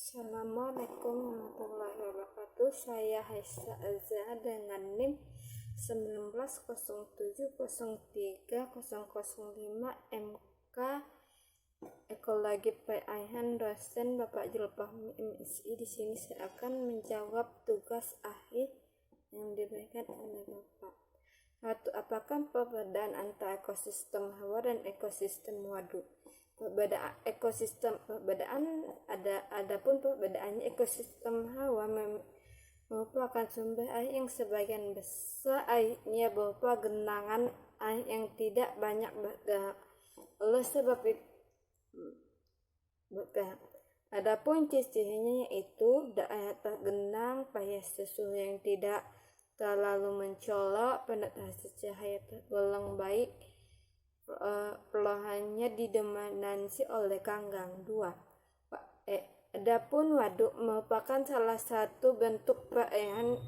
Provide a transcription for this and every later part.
Assalamualaikum warahmatullahi wabarakatuh. Saya Haisa Azza dengan NIM 1907030005 MK Ekologi PAIN dosen Bapak Julfahmi MSI. Di sini saya akan menjawab tugas akhir yang diberikan oleh Bapak. Satu, apakah perbedaan antara ekosistem hawa dan ekosistem waduk? Adapun perbedaannya, ekosistem hawa merupakan sumber air yang sebagian besar airnya berupa genangan air yang tidak banyak bergerak. Oleh sebab itu, adapun ciri-cirinya yaitu daerah tergenang, payah susu yang tidak terlalu mencolok, penetrasi cahaya tergolong baik, pelahannya didominasi oleh kanggang. 2. Adapun waduk merupakan salah satu bentuk perairan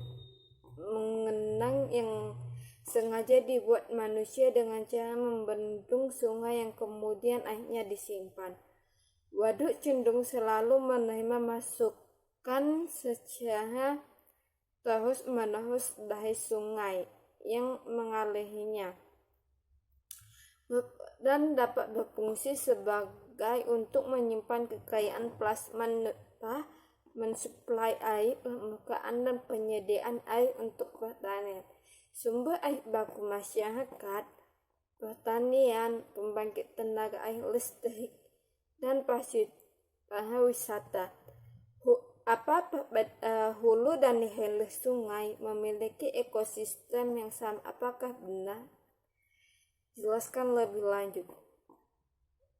mengenang yang sengaja dibuat manusia dengan cara membendung sungai yang kemudian airnya disimpan. Waduk cenderung selalu menerima masukan secara terus-menerus dari sungai yang mengalihinya, dan dapat berfungsi sebagai untuk menyimpan kekayaan plasma nutfah, mensuplai air permukaan dan penyediaan air untuk pertanian, sumber air baku masyarakat, pertanian, pembangkit tenaga air listrik, dan pariwisata. Hulu dan hilir sungai memiliki ekosistem yang sama. Apakah benar? Jelaskan lebih lanjut.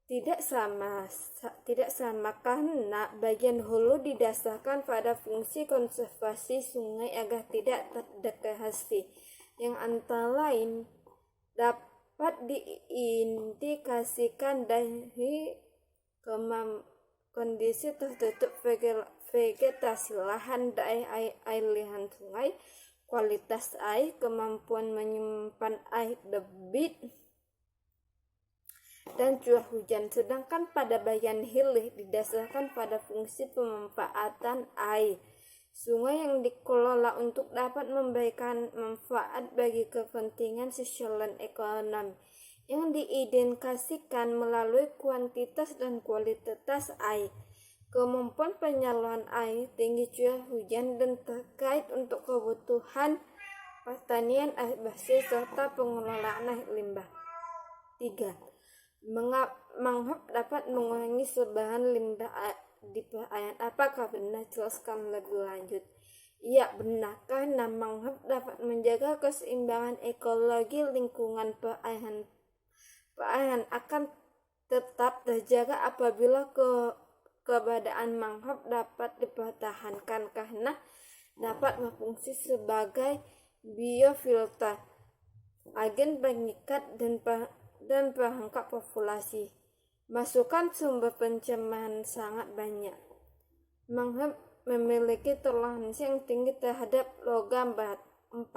Tidak sama karena bagian hulu didasarkan pada fungsi konservasi sungai agar tidak terdegradasi, yang antara lain dapat diindikasikan dari kondisi tertutup vegetasi lahan dari aliran sungai, kualitas air, kemampuan menyimpan air debit, dan curah hujan. Sedangkan pada bagian hilir didasarkan pada fungsi pemanfaatan air sungai yang dikelola untuk dapat memberikan manfaat bagi kepentingan sosial dan ekonomi, yang diidentifikasikan melalui kuantitas dan kualitas air, kemampuan penyaluran air, tinggi curah hujan, dan terkait untuk kebutuhan pertanian, air bersih, serta pengelolaan air limbah. 3. Mangrove dapat mengurangi sebaran limbah di perairan. Apakah benar? Jelaskan lebih lanjut. Ya, benar, karena mangrove dapat menjaga keseimbangan ekologi lingkungan perairan akan tetap terjaga apabila keberadaan mangrove dapat dipertahankan karena dapat berfungsi sebagai biofilter, agen pengikat dan perangkap populasi. Masukan sumber pencemaran sangat banyak. Mangrove memiliki toleransi yang tinggi terhadap logam berat. 4.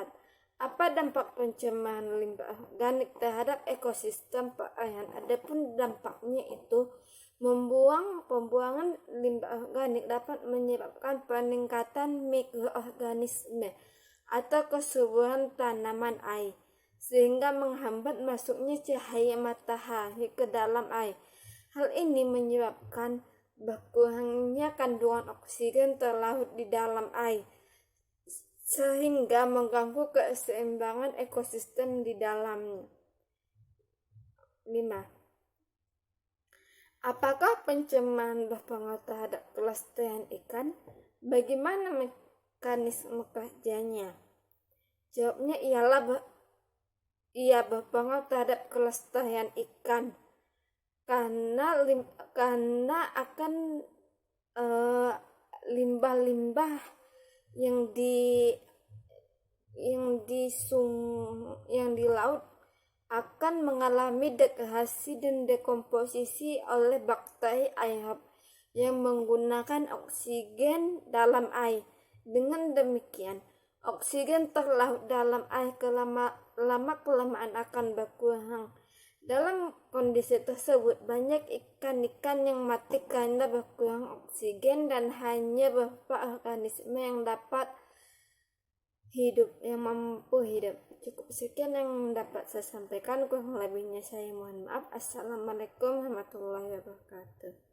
Apa dampak pencemaran limbah organik terhadap ekosistem perairan? Adapun dampaknya itu, pembuangan limbah organik dapat menyebabkan peningkatan mikroorganisme atau kesuburan tanaman air, sehingga menghambat masuknya cahaya matahari ke dalam air. Hal ini menyebabkan berkurangnya kandungan oksigen terlarut di dalam air, sehingga mengganggu keseimbangan ekosistem di dalamnya. 5. Apakah pencemaran berpengaruh terhadap kelestarian ikan? Bagaimana mekanisme kerjanya? Jawabnya ia berpengaruh terhadap kelestarian ikan karena akan limbah-limbah yang di laut akan mengalami degradasi dan dekomposisi oleh bakteri aerob yang menggunakan oksigen dalam air. Dengan demikian, oksigen terlarut dalam air lama-kelamaan akan berkurang Dalam kondisi tersebut, banyak ikan-ikan yang mati karena berkurang oksigen dan hanya beberapa organisme yang dapat hidup, yang mampu hidup. Cukup sekian yang dapat saya sampaikan, kurang lebihnya saya mohon maaf. Assalamualaikum warahmatullahi wabarakatuh.